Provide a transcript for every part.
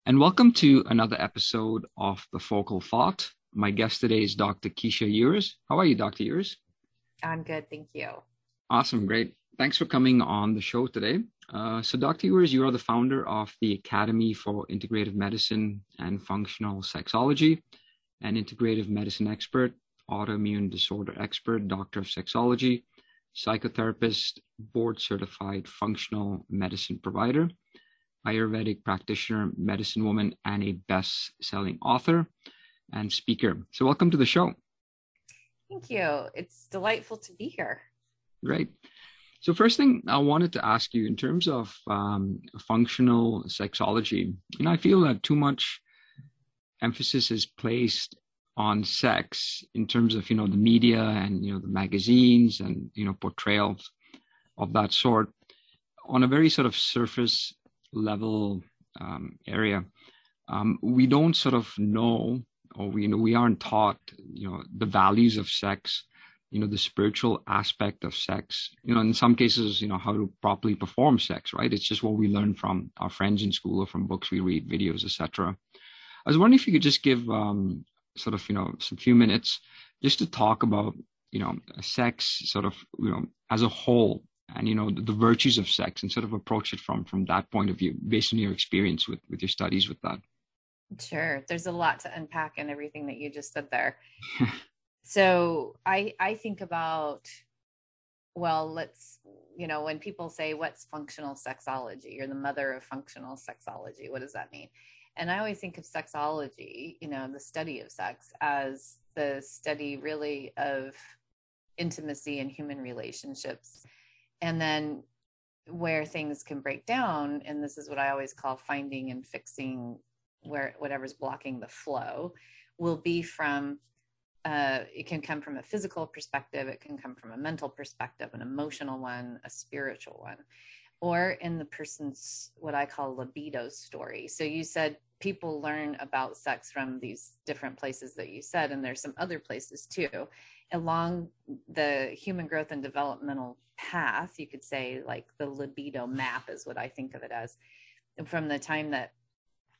and welcome to another episode of The Focal Thought. My guest today is Dr. Keesha Ewers. How are you, Dr. Ewers? I'm good, thank you. Awesome, great. Thanks for coming on the show today. So, Dr. Ewers, you are the founder of the Academy for Integrative Medicine and Functional Sexology, an integrative medicine expert, autoimmune disorder expert, doctor of sexology, psychotherapist, board-certified functional medicine provider, Ayurvedic practitioner, medicine woman, and a best-selling author and speaker. So welcome to the show. Thank you. It's delightful to be here. Great. So first thing I wanted to ask you in terms of functional sexology, I feel that too much emphasis is placed on sex in terms of, the media and, the magazines and, portrayals of that sort on a very sort of surface level area. We don't sort of know, or we aren't taught, the values of sex, the spiritual aspect of sex, in some cases, how to properly perform sex, right? It's just what we learn from our friends in school or from books we read, videos, etc. I was wondering if you could just give sort of, some few minutes just to talk about, sex sort of, as a whole, and the virtues of sex, and sort of approach it from that point of view based on your experience with your studies with that. Sure. There's a lot to unpack in everything that you just said there. So I think about, well, when people say what's functional sexology, you're the mother of functional sexology, what does that mean? And I always think of sexology, the study of sex, as the study really of intimacy and human relationships. And then where things can break down, and this is what I always call finding and fixing where whatever's blocking the flow, will be from, it can come from a physical perspective, it can come from a mental perspective, an emotional one, a spiritual one, or in the person's, what I call libido story. So you said people learn about sex from these different places that you said, and there's some other places too. Along the human growth and developmental path, you could say, like the libido map is what I think of it as. From the time that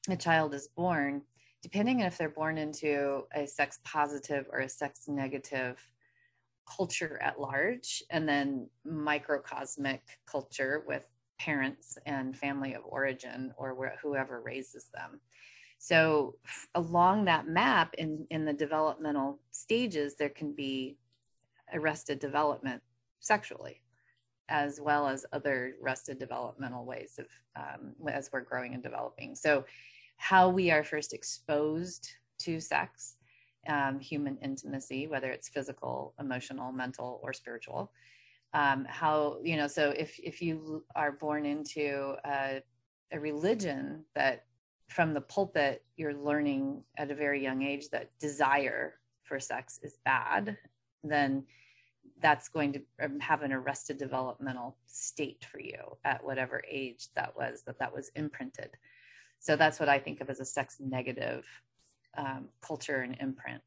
a child is born, depending on if they're born into a sex positive or a sex negative culture at large, and then microcosmic culture with parents and family of origin, or whoever raises them. So along that map in the developmental stages, there can be arrested development sexually, as well as other arrested developmental ways of as we're growing and developing. So how we are first exposed to sex, human intimacy, whether it's physical, emotional, mental, or spiritual, so if you are born into a religion that from the pulpit, you're learning at a very young age that desire for sex is bad, then that's going to have an arrested developmental state for you at whatever age that was imprinted. So that's what I think of as a sex negative culture and imprint.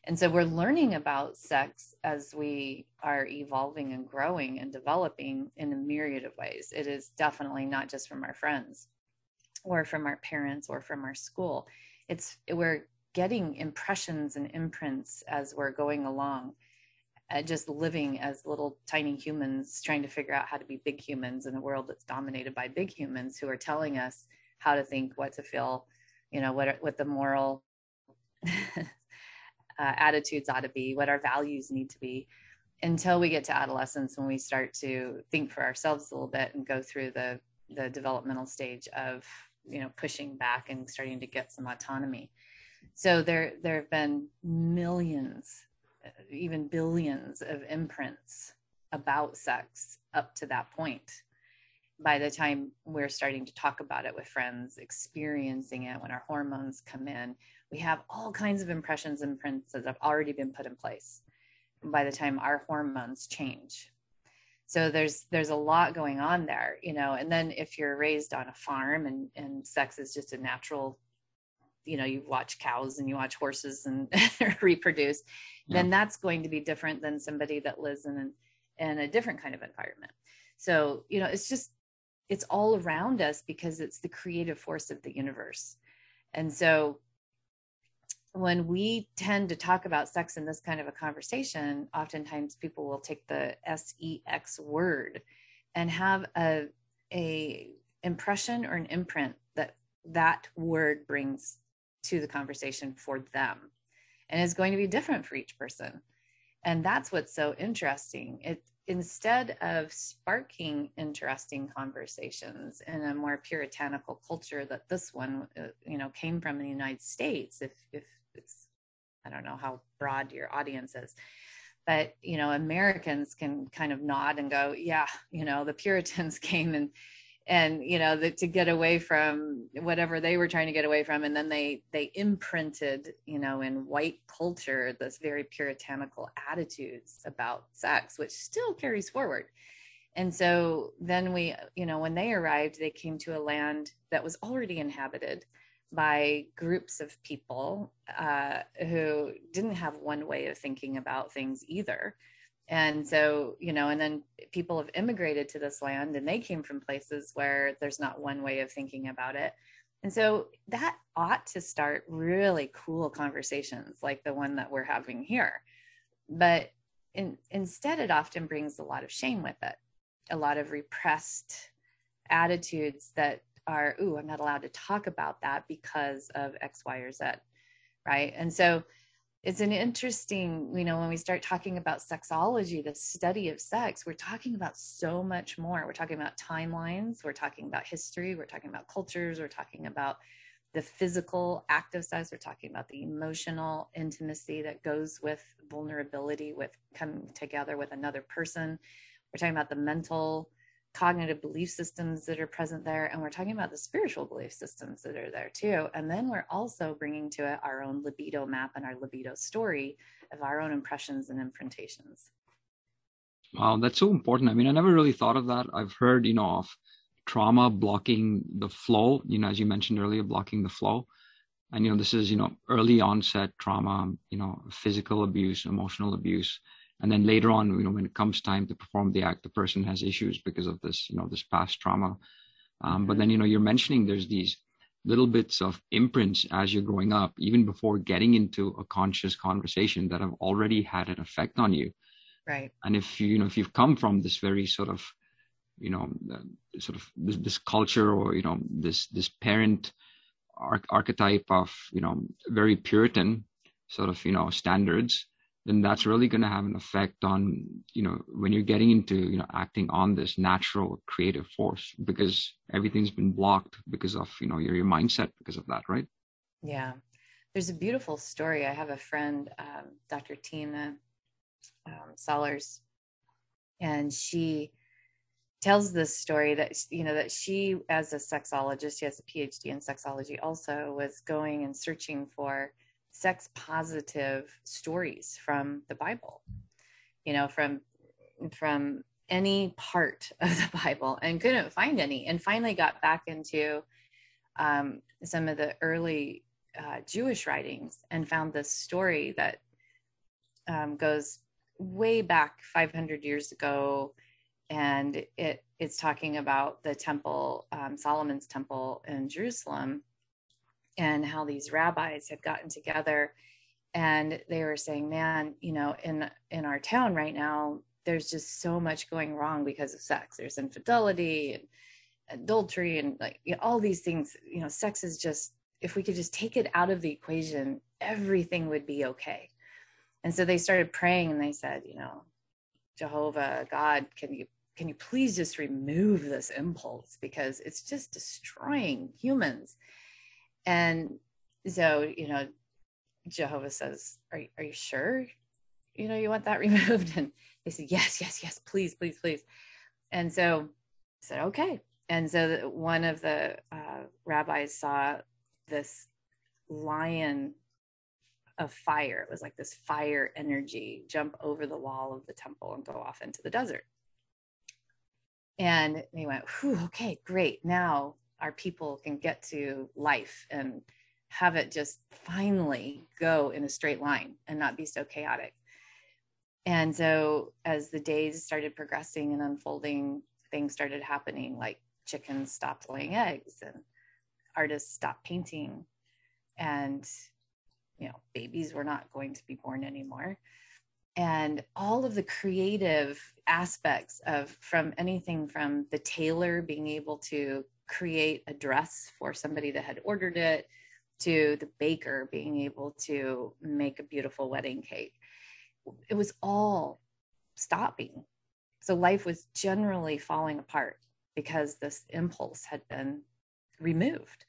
And so we're learning about sex as we are evolving and growing and developing in a myriad of ways. It is definitely not just from our friends or from our parents or from our school. We're getting impressions and imprints as we're going along, just living as little tiny humans, trying to figure out how to be big humans in a world that's dominated by big humans who are telling us how to think, what to feel, what the moral attitudes ought to be, what our values need to be, until we get to adolescence, when we start to think for ourselves a little bit and go through the developmental stage of, pushing back and starting to get some autonomy. So there have been millions, even billions of imprints about sex up to that point. By the time we're starting to talk about it with friends, experiencing it, when our hormones come in, we have all kinds of impressions and imprints that have already been put in place by the time our hormones change. So there's a lot going on there, and then if you're raised on a farm and sex is just a natural, you watch cows and you watch horses and reproduce, then that's going to be different than somebody that lives in a different kind of environment. So, it's all around us because it's the creative force of the universe. And so when we tend to talk about sex in this kind of a conversation, oftentimes people will take the sex word and have a impression or an imprint that word brings to the conversation for them. And it's going to be different for each person. And that's what's so interesting. Instead of sparking interesting conversations in a more puritanical culture that this one, came from in the United States, if it's, I don't know how broad your audience is, but, Americans can kind of nod and go, yeah, the Puritans came and to get away from whatever they were trying to get away from. And then they imprinted, in white culture, this very puritanical attitudes about sex, which still carries forward. And so then when they arrived, they came to a land that was already inhabited by groups of people who didn't have one way of thinking about things either. And so, and then people have immigrated to this land, and they came from places where there's not one way of thinking about it. And so that ought to start really cool conversations like the one that we're having here. But instead, it often brings a lot of shame with it, a lot of repressed attitudes that are, ooh, I'm not allowed to talk about that because of X, Y, or Z, right? And so it's an interesting, when we start talking about sexology, the study of sex, we're talking about so much more. We're talking about timelines. We're talking about history. We're talking about cultures. We're talking about the physical act of sex. We're talking about the emotional intimacy that goes with vulnerability, with coming together with another person. We're talking about the mental, cognitive belief systems that are present there. And we're talking about the spiritual belief systems that are there too. And then we're also bringing to it our own libido map and our libido story of our own impressions and imprintations. Wow, that's so important. I mean, I never really thought of that. I've heard, of trauma blocking the flow, as you mentioned earlier, blocking the flow. And, this is, early onset trauma, physical abuse, emotional abuse. And then later on, when it comes time to perform the act, the person has issues because of this, this past trauma. But then, you're mentioning there's these little bits of imprints as you're growing up, even before getting into a conscious conversation, that have already had an effect on you. Right. And if you've come from this very sort of, this culture, or, this parent archetype of, very Puritan sort of, standards, then that's really going to have an effect on, when you're getting into, acting on this natural creative force, because everything's been blocked because of, your mindset, because of that, right? Yeah. There's a beautiful story. I have a friend, Dr. Tina Sellers, and she tells this story that, that she, as a sexologist, she has a PhD in sexology also, was going and searching for sex positive stories from the Bible, from any part of the Bible, and couldn't find any, and finally got back into some of the early Jewish writings and found this story that goes way back 500 years ago. And it's talking about the temple, Solomon's temple in Jerusalem, and how these rabbis had gotten together, and they were saying, man, in our town right now, there's just so much going wrong because of sex. There's infidelity and adultery and all these things. Sex is just, if we could just take it out of the equation, everything would be okay. And so they started praying, and they said, Jehovah, God, can you please just remove this impulse, because it's just destroying humans. And so, Jehovah says, are you sure, you want that removed? And they said, yes, please, please, please. And so I said, okay. And so one of the rabbis saw this lion of fire. It was like this fire energy jump over the wall of the temple and go off into the desert. And they went, whew, okay, great. Now our people can get to life and have it just finally go in a straight line and not be so chaotic. And so as the days started progressing and unfolding, things started happening, like chickens stopped laying eggs and artists stopped painting. and, babies were not going to be born anymore. And all of the creative aspects from anything from the tailor being able to create a dress for somebody that had ordered it, to the baker being able to make a beautiful wedding cake. It was all stopping. So life was generally falling apart because this impulse had been removed.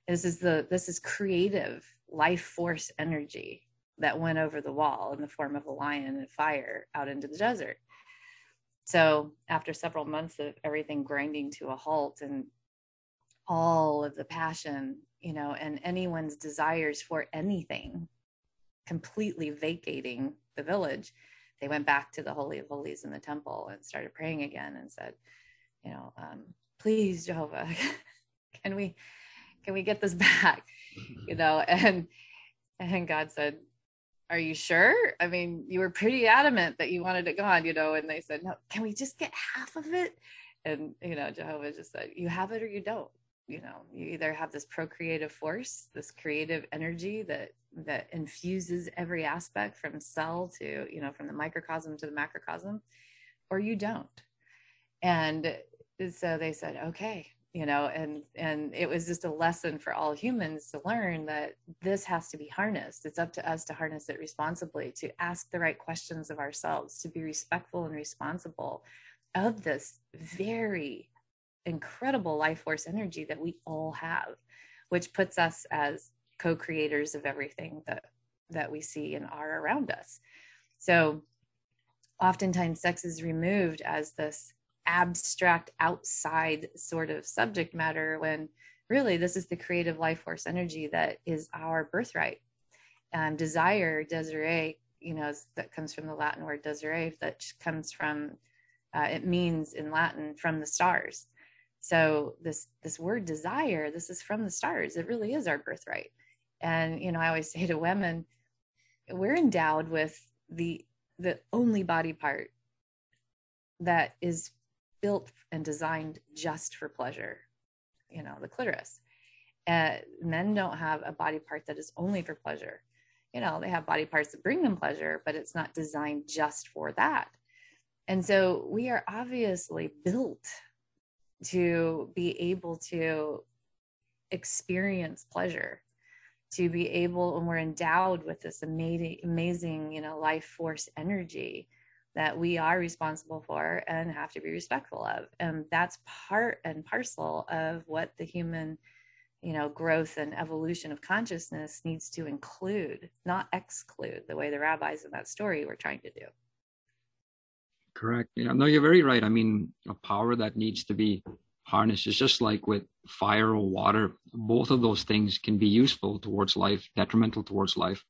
This is creative life force energy that went over the wall in the form of a lion and fire out into the desert. So after several months of everything grinding to a halt and all of the passion, and anyone's desires for anything completely vacating the village, they went back to the Holy of Holies in the temple and started praying again and said, please, Jehovah, can we get this back? And God said, are you sure? I mean, you were pretty adamant that you wanted it gone, and they said, no, can we just get half of it? And, Jehovah just said, you have it or you don't. You either have this procreative force, this creative energy that infuses every aspect from cell to, from the microcosm to the macrocosm, or you don't. And so they said, okay, and it was just a lesson for all humans to learn that this has to be harnessed. It's up to us to harness it responsibly, to ask the right questions of ourselves, to be respectful and responsible of this very incredible life force energy that we all have, which puts us as co-creators of everything that we see and are around us. So oftentimes sex is removed as this abstract outside sort of subject matter, when really this is the creative life force energy that is our birthright. Desire, desire, that comes from the Latin word desire, that comes from, it means in Latin, from the stars. So this word desire, this is from the stars. It really is our birthright. And, I always say to women, we're endowed with the only body part that is built and designed just for pleasure, the clitoris. Men don't have a body part that is only for pleasure. They have body parts that bring them pleasure, but it's not designed just for that. And so we are obviously built to be able to experience pleasure, to be able, and we're endowed with this amazing, life force energy that we are responsible for and have to be respectful of. And that's part and parcel of what the human, growth and evolution of consciousness needs to include, not exclude, the way the rabbis in that story were trying to do. Correct. No, you're very right. I mean, a power that needs to be harnessed is just like with fire or water. Both of those things can be useful towards life, detrimental towards life.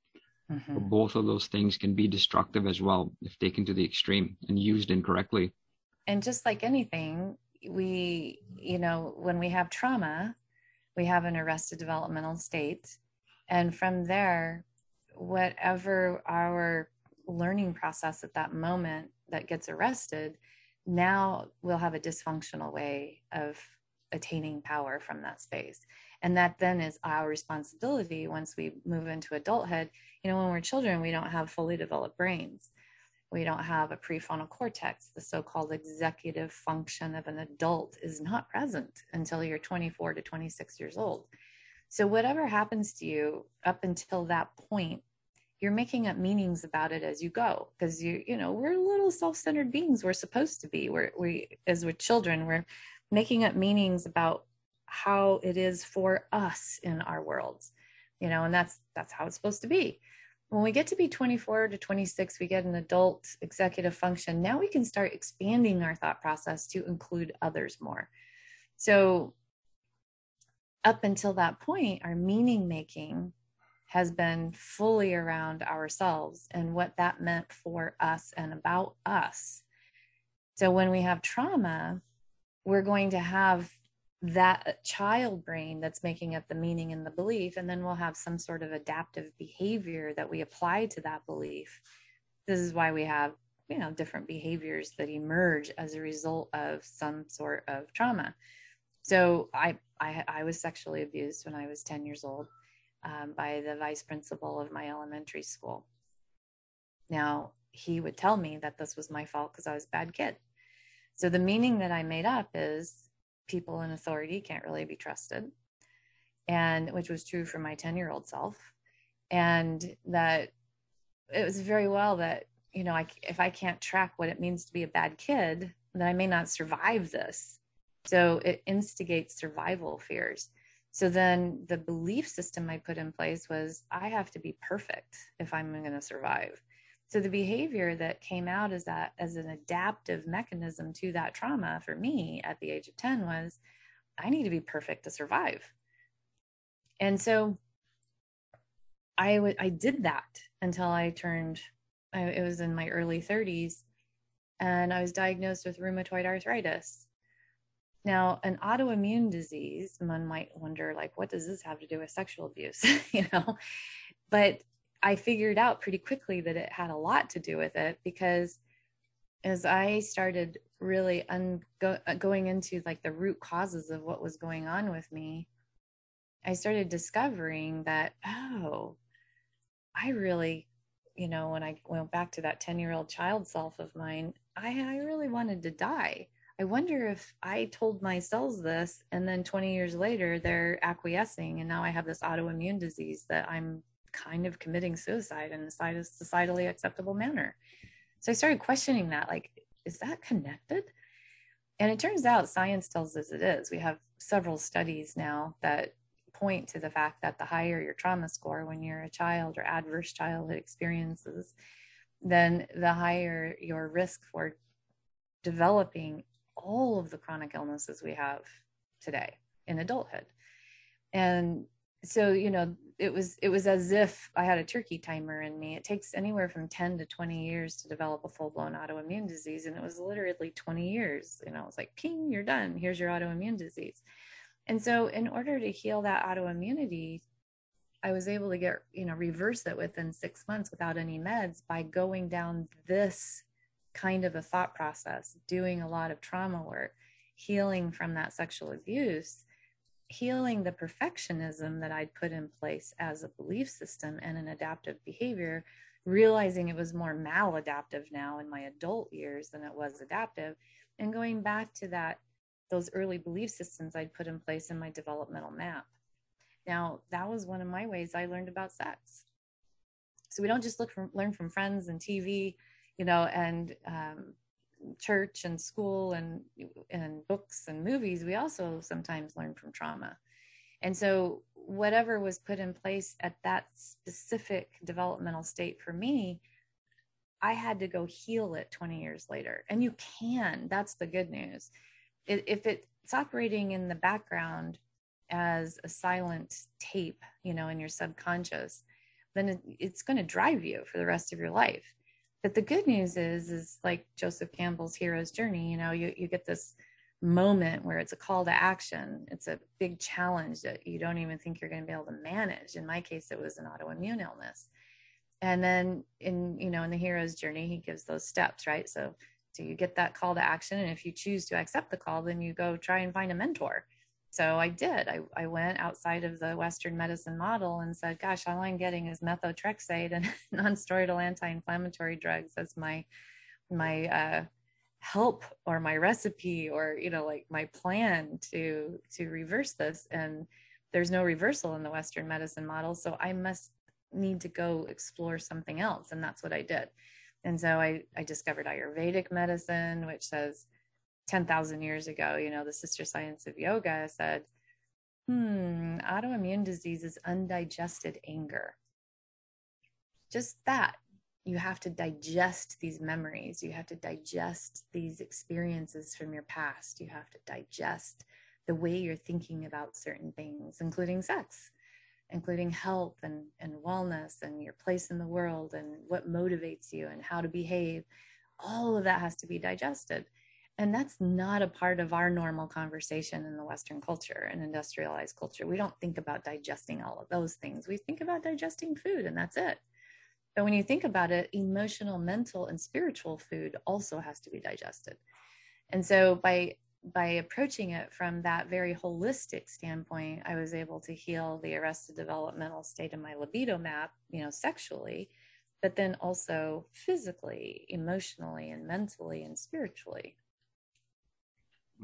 Mm-hmm. But both of those things can be destructive as well if taken to the extreme and used incorrectly. And just like anything, we, when we have trauma, we have an arrested developmental state. And from there, whatever our learning process at that moment that gets arrested, now we'll have a dysfunctional way of attaining power from that space. And that then is our responsibility once we move into adulthood. When we're children, we don't have fully developed brains. We don't have a prefrontal cortex. The so-called executive function of an adult is not present until you're 24 to 26 years old. So whatever happens to you up until that point, you're making up meanings about it as you go, because we're little self-centered beings. We're supposed to be. As we're children, we're making up meanings about how it is for us in our worlds, and that's how it's supposed to be. When we get to be 24 to 26, we get an adult executive function. Now we can start expanding our thought process to include others more. So up until that point, our meaning making has been fully around ourselves and what that meant for us and about us. So when we have trauma, we're going to have that child brain that's making up the meaning and the belief, and then we'll have some sort of adaptive behavior that we apply to that belief. This is why we have, different behaviors that emerge as a result of some sort of trauma. So I was sexually abused when I was 10 years old. by the vice principal of my elementary school. Now, he would tell me that this was my fault because I was a bad kid. So the meaning that I made up is people in authority can't really be trusted, and which was true for my 10-year-old self. And that it was very well that, you know, if I can't track what it means to be a bad kid, then I may not survive this. So it instigates survival fears. So then the belief system I put in place was I have to be perfect if I'm going to survive. So the behavior that came out as an adaptive mechanism to that trauma for me at the age of 10 was I need to be perfect to survive. And so I did that until it was in my early 30s, and I was diagnosed with rheumatoid arthritis. Now, an autoimmune disease, one might wonder, like, what does this have to do with sexual abuse? You know, but I figured out pretty quickly that it had a lot to do with it, because as I started really going into like the root causes of what was going on with me, I started discovering that, oh, I really, you know, when I went back to that 10-year-old child self of mine, I really wanted to die. I wonder if I told my cells this and then 20 years later, they're acquiescing. And now I have this autoimmune disease that I'm kind of committing suicide in a societally acceptable manner. So I started questioning that, like, is that connected? And it turns out science tells us it is. We have several studies now that point to the fact that the higher your trauma score when you're a child or adverse childhood experiences, then the higher your risk for developing all of the chronic illnesses we have today in adulthood. And so, you know, it was as if I had a turkey timer in me. It takes anywhere from 10 to 20 years to develop a full-blown autoimmune disease. And it was literally 20 years. You know, it's like, ping, you're done. Here's your autoimmune disease. And so in order to heal that autoimmunity, I was able to get, you know, reverse it within 6 months without any meds by going down this kind of a thought process, doing a lot of trauma work, healing from that sexual abuse, healing the perfectionism that I'd put in place as a belief system and an adaptive behavior, realizing it was more maladaptive now in my adult years than it was adaptive, and going back to those early belief systems I'd put in place in my developmental map. Now, that was one of my ways I learned about sex. So we don't just learn from friends and TV, you know, and church and school and books and movies. We also sometimes learn from trauma. And so whatever was put in place at that specific developmental state for me, I had to go heal it 20 years later. And you can. That's the good news. If it's operating in the background as a silent tape, you know, in your subconscious, then it's going to drive you for the rest of your life. But the good news is like Joseph Campbell's hero's journey, you know, you get this moment where it's a call to action. It's a big challenge that you don't even think you're going to be able to manage. In my case, it was an autoimmune illness. And then in the hero's journey, he gives those steps, right? So you get that call to action. And if you choose to accept the call, then you go try and find a mentor. So I did. I went outside of the Western medicine model and said, gosh, all I'm getting is methotrexate and non-steroidal anti-inflammatory drugs as my help or my recipe or, you know, like my plan to reverse this. And there's no reversal in the Western medicine model. So I must need to go explore something else. And that's what I did. And so I discovered Ayurvedic medicine, which says 10,000 years ago, you know, the sister science of yoga said, autoimmune disease is undigested anger. Just that. You have to digest these memories. You have to digest these experiences from your past. You have to digest the way you're thinking about certain things, including sex, including health and wellness and your place in the world and what motivates you and how to behave. All of that has to be digested. And that's not a part of our normal conversation in the Western culture and industrialized culture. We don't think about digesting all of those things. We think about digesting food and that's it. But when you think about it, emotional, mental, and spiritual food also has to be digested. And so by by approaching it from that very holistic standpoint, I was able to heal the arrested developmental state of my libido map, sexually, but then also physically, emotionally, and mentally and spiritually.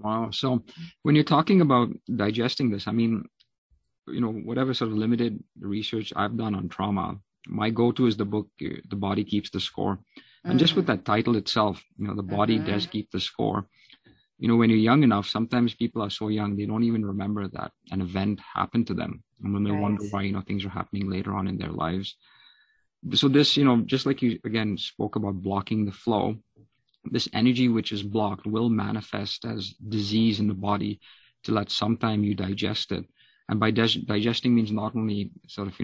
Wow. So when you're talking about digesting this, I mean, whatever sort of limited research I've done on trauma, my go-to is the book, The Body Keeps the Score. And just with that title itself, the body does keep the score. When you're young enough, sometimes people are so young, they don't even remember that an event happened to them. And then they wonder why, things are happening later on in their lives. So this, just like you, again, spoke about blocking the flow, this energy which is blocked will manifest as disease in the body till at some time you digest it. And by digesting means not only sort of,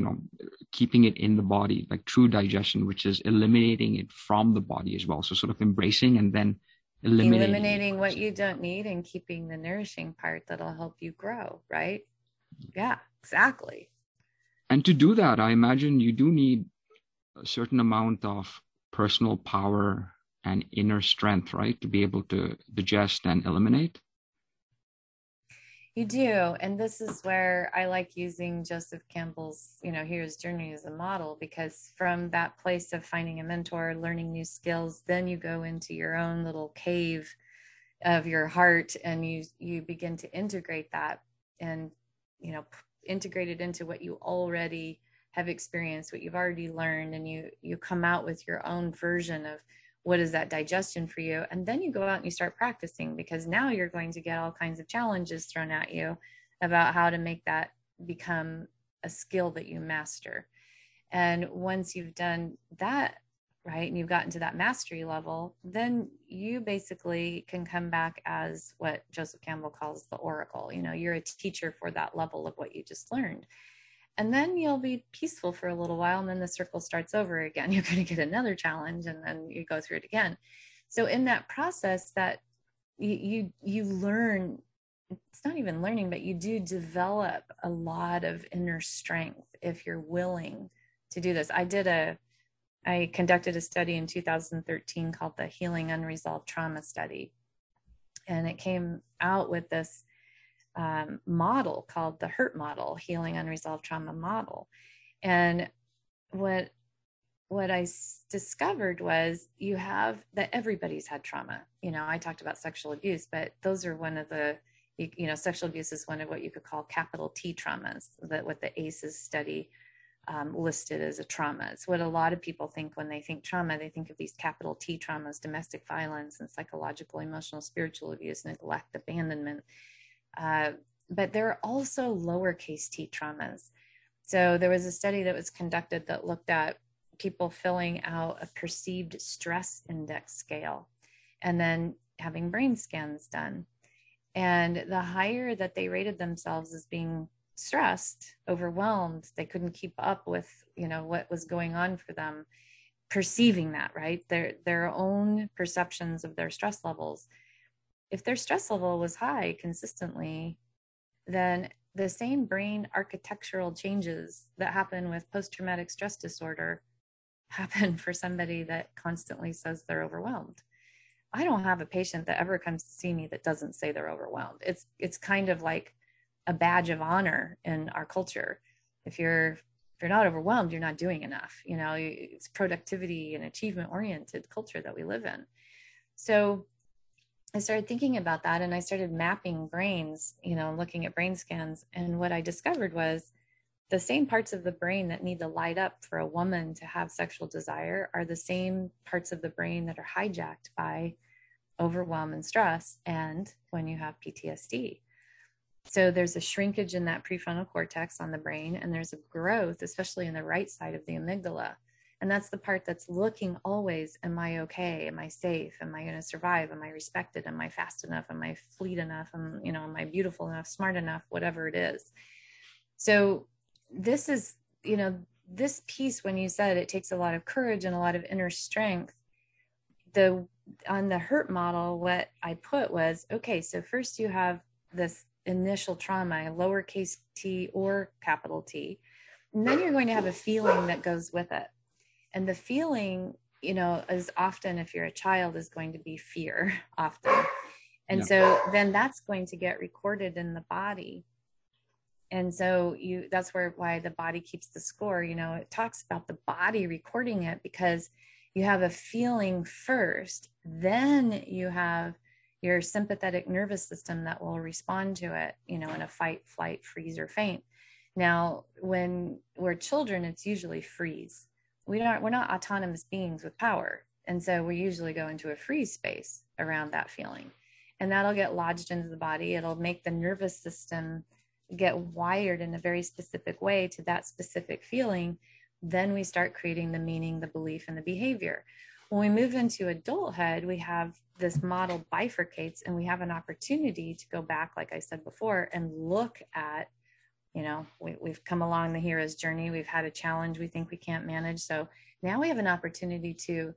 keeping it in the body, like true digestion, which is eliminating it from the body as well. So sort of embracing and then eliminating what you don't need and keeping the nourishing part that'll help you grow, right? Yeah, exactly. And to do that, I imagine you do need a certain amount of personal power and inner strength, right? To be able to digest and eliminate. You do. And this is where I like using Joseph Campbell's, Hero's Journey as a model, because from that place of finding a mentor, learning new skills, then you go into your own little cave of your heart and you begin to integrate that and, integrate it into what you already have experienced, what you've already learned, and you come out with your own version of what is that digestion for you. And then you go out and you start practicing, because now you're going to get all kinds of challenges thrown at you about how to make that become a skill that you master. And once you've done that, right, and you've gotten to that mastery level, then you basically can come back as what Joseph Campbell calls the oracle. You're a teacher for that level of what you just learned. And then you'll be peaceful for a little while, and then the circle starts over again. You're going to get another challenge, and then you go through it again. So in that process, that you learn, it's not even learning, but you do develop a lot of inner strength if you're willing to do this. I conducted a study in 2013 called the Healing Unresolved Trauma Study, and it came out with this model called the HURT model, Healing Unresolved Trauma Model. And what I discovered was you have that everybody's had trauma. I talked about sexual abuse, but those are one of the, sexual abuse is one of what you could call capital T traumas, that what the ACEs study listed as a trauma. It's what a lot of people think when they think trauma. They think of these capital T traumas: domestic violence and psychological, emotional, spiritual abuse, neglect, abandonment. But there are also lowercase t traumas. So there was a study that was conducted that looked at people filling out a perceived stress index scale and then having brain scans done. And the higher that they rated themselves as being stressed, overwhelmed, they couldn't keep up with, what was going on for them, perceiving that, right? Their own perceptions of their stress levels. If their stress level was high consistently, then the same brain architectural changes that happen with post-traumatic stress disorder happen for somebody that constantly says they're overwhelmed. I don't have a patient that ever comes to see me that doesn't say they're overwhelmed. It's kind of like a badge of honor in our culture. If you're not overwhelmed, you're not doing enough. It's productivity and achievement oriented culture that we live in. So I started thinking about that, and I started mapping brains, looking at brain scans. And what I discovered was the same parts of the brain that need to light up for a woman to have sexual desire are the same parts of the brain that are hijacked by overwhelm and stress and when you have PTSD. So there's a shrinkage in that prefrontal cortex on the brain, and there's a growth, especially in the right side of the amygdala. And that's the part that's looking always, am I okay? Am I safe? Am I going to survive? Am I respected? Am I fast enough? Am I fleet enough? Am I beautiful enough, smart enough, whatever it is. So this is, this piece, when you said it takes a lot of courage and a lot of inner strength, on the HURT model, what I put was, okay, so first you have this initial trauma, lowercase t or capital T, and then you're going to have a feeling that goes with it. And the feeling, is often, if you're a child, is going to be fear often. And so then that's going to get recorded in the body. And so that's why the body keeps the score. It talks about the body recording it because you have a feeling first, then you have your sympathetic nervous system that will respond to it, in a fight, flight, freeze, or faint. Now, when we're children, it's usually freeze. We're not autonomous beings with power. And so we usually go into a freeze space around that feeling. And that'll get lodged into the body. It'll make the nervous system get wired in a very specific way to that specific feeling. Then we start creating the meaning, the belief, and the behavior. When we move into adulthood, we have this model bifurcates, and we have an opportunity to go back, like I said before, and look at, we've come along the hero's journey. We've had a challenge we think we can't manage. So now we have an opportunity to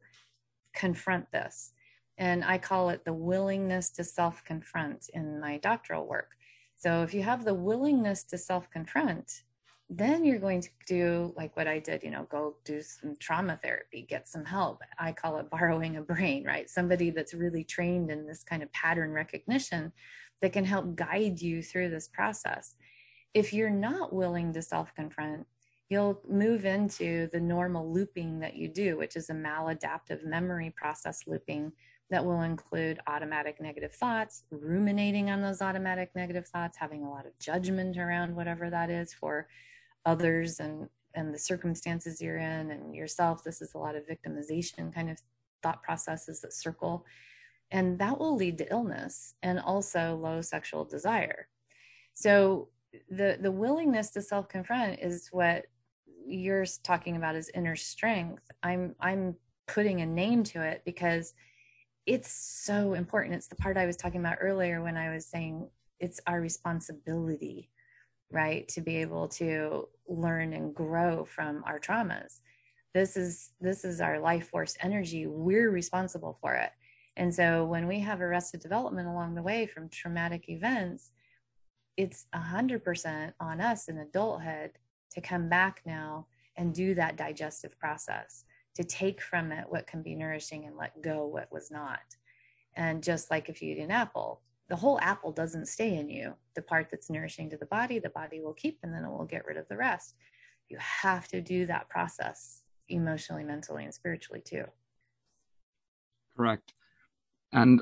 confront this. And I call it the willingness to self-confront in my doctoral work. So if you have the willingness to self-confront, then you're going to do like what I did, go do some trauma therapy, get some help. I call it borrowing a brain, right? Somebody that's really trained in this kind of pattern recognition that can help guide you through this process. If you're not willing to self-confront, you'll move into the normal looping that you do, which is a maladaptive memory process looping that will include automatic negative thoughts, ruminating on those automatic negative thoughts, having a lot of judgment around whatever that is for others and the circumstances you're in and yourself. This is a lot of victimization kind of thought processes that circle. And that will lead to illness and also low sexual desire. So the willingness to self-confront is what you're talking about as inner strength. I'm putting a name to it because it's so important. It's the part I was talking about earlier when I was saying it's our responsibility, right, to be able to learn and grow from our traumas. This is our life force energy. We're responsible for it. And so when we have arrested development along the way from traumatic events, it's 100% on us in adulthood to come back now and do that digestive process, to take from it what can be nourishing and let go what was not. And just like if you eat an apple, the whole apple doesn't stay in you. The part that's nourishing to the body will keep, and then it will get rid of the rest. You have to do that process emotionally, mentally, and spiritually too. Correct. And,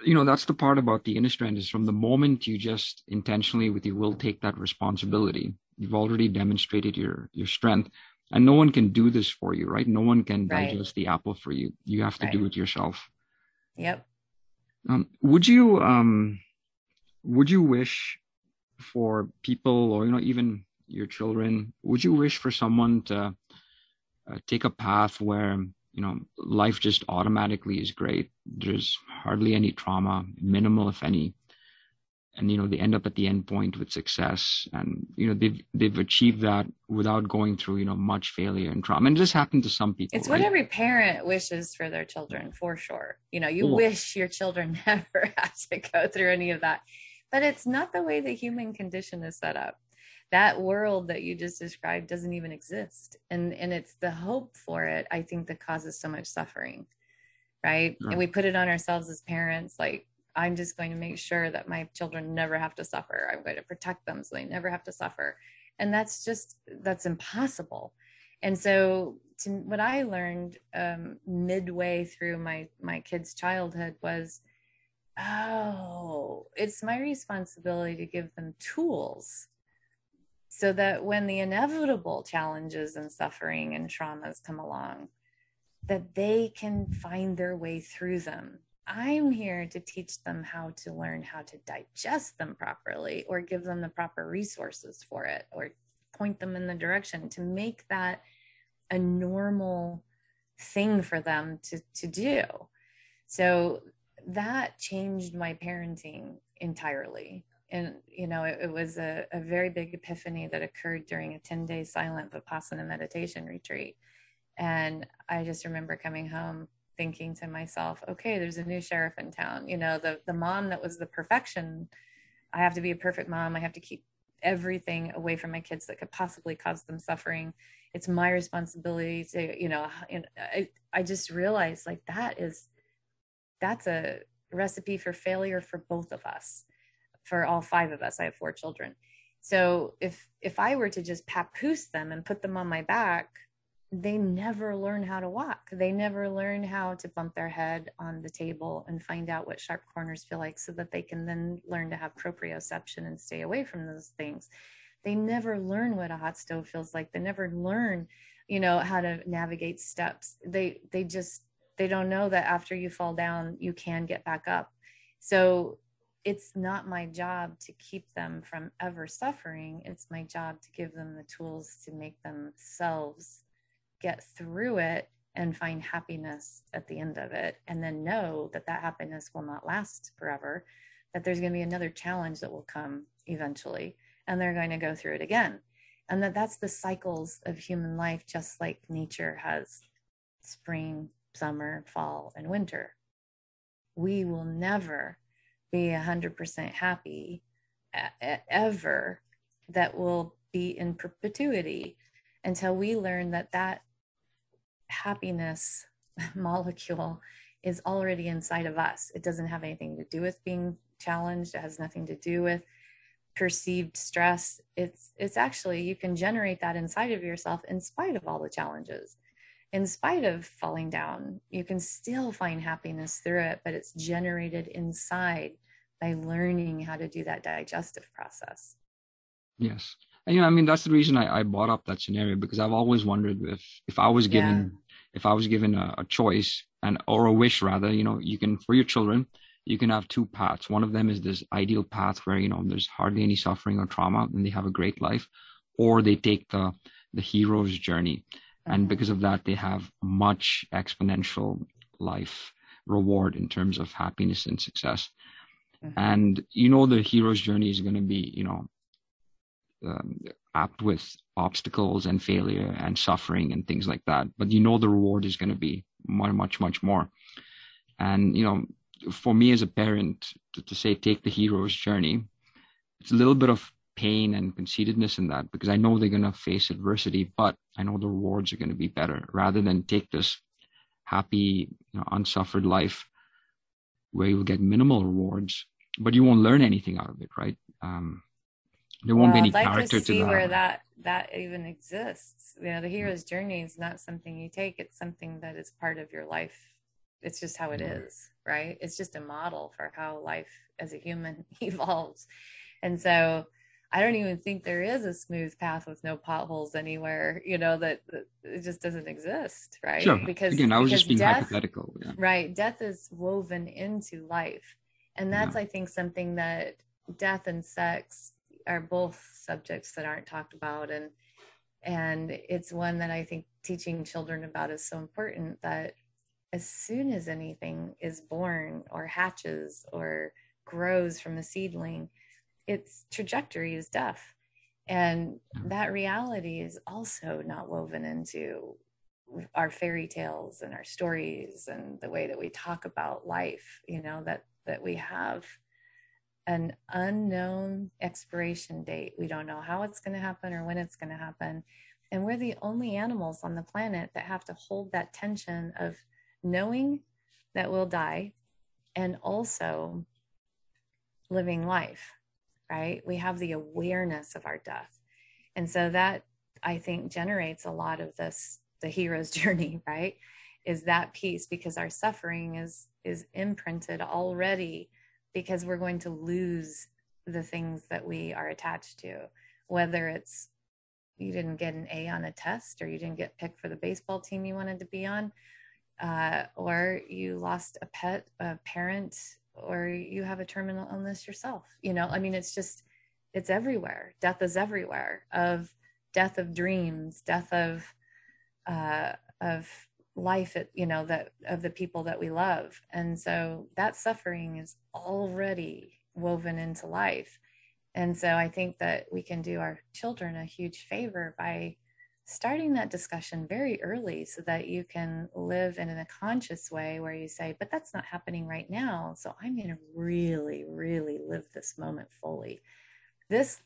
that's the part about the inner strength is from the moment you just intentionally with your will take that responsibility, you've already demonstrated your strength. And no one can do this for you, right? No one can digest the apple for you. You have to do it yourself. Yep. Would you wish for people, or even your children, would you wish for someone to take a path where life just automatically is great? There's hardly any trauma, minimal if any, and they end up at the end point with success, and they've achieved that without going through much failure and trauma. And this happened to some people. It's what every parent wishes for their children, for sure. You wish your children never had to go through any of that, but it's not the way the human condition is set up. That world that you just described doesn't even exist, and it's the hope for it, I think, that causes so much suffering, right? And we put it on ourselves as parents, like, I'm just going to make sure that my children never have to suffer. I'm going to protect them so they never have to suffer. And that's impossible. And so what I learned midway through my kids' childhood was, it's my responsibility to give them tools so that when the inevitable challenges and suffering and traumas come along, that they can find their way through them. I'm here to teach them how to learn how to digest them properly, or give them the proper resources for it, or point them in the direction to make that a normal thing for them to do. So that changed my parenting entirely. And, it was a very big epiphany that occurred during a 10-day silent Vipassana meditation retreat. And I just remember coming home thinking to myself, okay, there's a new sheriff in town. The mom that was the perfection. I have to be a perfect mom. I have to keep everything away from my kids that could possibly cause them suffering. It's my responsibility to, I just realized, like, that's a recipe for failure for both of us, for all 5 of us. I have 4 children. So if I were to just papoose them and put them on my back, they never learn how to walk. They never learn how to bump their head on the table and find out what sharp corners feel like, so that they can then learn to have proprioception and stay away from those things. They never learn what a hot stove feels like. They never learn, how to navigate steps. They don't know that after you fall down, you can get back up. So it's not my job to keep them from ever suffering. It's my job to give them the tools to make themselves get through it and find happiness at the end of it. And then know that happiness will not last forever, that there's going to be another challenge that will come eventually, and they're going to go through it again. And that's the cycles of human life, just like nature has spring, summer, fall, and winter. We will never be 100% happy ever. That will be in perpetuity until we learn that happiness molecule is already inside of us. It doesn't have anything to do with being challenged. It has nothing to do with perceived stress. It's actually, you can generate that inside of yourself in spite of all the challenges. In spite of falling down, you can still find happiness through it, but it's generated inside by learning how to do that digestive process. Yes. And that's the reason I brought up that scenario, because I've always wondered if I was given a choice or a wish rather, you can, for your children, you can have 2 paths. One of them is this ideal path where, there's hardly any suffering or trauma and they have a great life, or they take the hero's journey. And because of that, they have much exponential life reward in terms of happiness and success. And the hero's journey is going to be, apt with obstacles and failure and suffering and things like that. But the reward is going to be much, much more. And, for me as a parent to say, take the hero's journey, it's a little bit of pain and conceitedness in that, because I know they're going to face adversity, but I know the rewards are going to be better, rather than take this happy, unsuffered life where you'll get minimal rewards, but you won't learn anything out of it, right? There won't be any character to see that. Where that even exists. The hero's journey is not something you take. It's something that is part of your life. It's just how it is, right? It's just a model for how life as a human evolves. And so I don't even think there is a smooth path with no potholes anywhere, that it just doesn't exist, right? Sure. Because again, I was just being hypothetical. Yeah. Right. Death is woven into life. And that's, I think, something that death and sex are both subjects that aren't talked about. And it's one that I think teaching children about is so important, that as soon as anything is born or hatches or grows from a seedling, its trajectory is death. And that reality is also not woven into our fairy tales and our stories and the way that we talk about life, that we have an unknown expiration date. We don't know how it's going to happen or when it's going to happen. And we're the only animals on the planet that have to hold that tension of knowing that we'll die and also living life, right? We have the awareness of our death. And so that, I think, generates a lot of this, the hero's journey, right? Is that piece, because our suffering is imprinted already, because we're going to lose the things that we are attached to, whether it's you didn't get an A on a test, or you didn't get picked for the baseball team you wanted to be on, or you lost a pet, a parent, or you have a terminal illness yourself. It's everywhere. Death is everywhere. Of death of dreams, death of life, of the people that we love. And so that suffering is already woven into life. And so I think that we can do our children a huge favor by starting that discussion very early, so that you can live in a conscious way where you say, but that's not happening right now. So I'm going to really, really live this moment fully. This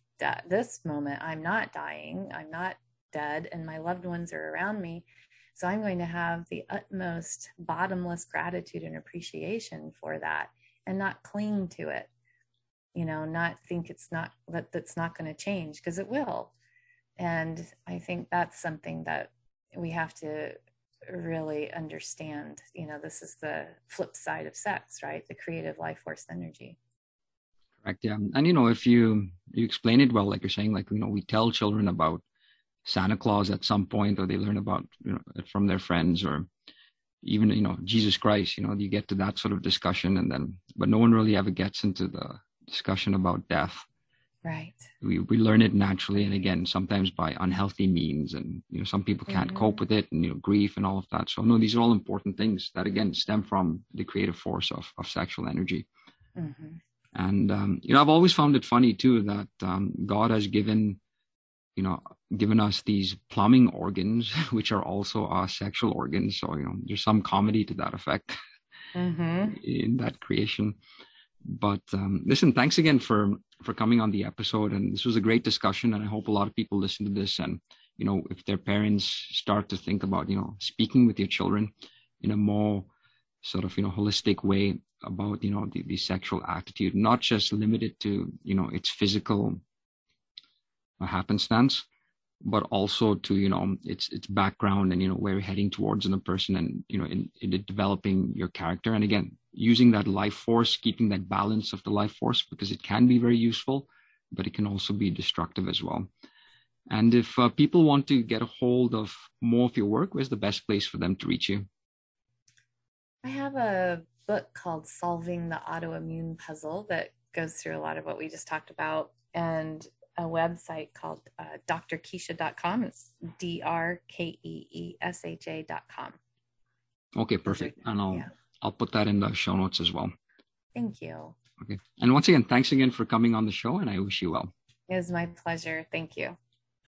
moment, I'm not dying, I'm not dead, and my loved ones are around me. So I'm going to have the utmost bottomless gratitude and appreciation for that. and not cling to it, not think that's not going to change, because it will. And I think that's something that we have to really understand. This is the flip side of sex, right? The creative life force energy. Correct. Yeah. And, if you explain it well, like you're saying, like, we tell children about Santa Claus at some point, or they learn about, it from their friends, or even, Jesus Christ, you get to that sort of discussion, but no one really ever gets into the discussion about death. Right. We learn it naturally. And again, sometimes by unhealthy means, and, some people can't cope with it, and, grief and all of that. So no, these are all important things that, again, stem from the creative force of sexual energy. Mm-hmm. And, I've always found it funny too, that God has given us these plumbing organs, which are also our sexual organs. So, there's some comedy to that effect in that creation. But listen, thanks again for coming on the episode. And this was a great discussion. And I hope a lot of people listen to this. And, if their parents start to think about, speaking with your children in a more sort of, holistic way about, the sexual attitude, not just limited to, its physical happenstance, but also to, its background and, where you're heading towards in a person, and, in developing your character. And again, using that life force, keeping that balance of the life force, because it can be very useful, but it can also be destructive as well. And if people want to get a hold of more of your work, where's the best place for them to reach you? I have a book called Solving the Autoimmune Puzzle that goes through a lot of what we just talked about, and a website called drkeesha.com. It's drkeesha.com. Okay, perfect. And I'll put that in the show notes as well. Thank you. Okay. And once again, thanks again for coming on the show, and I wish you well. It was my pleasure. Thank you.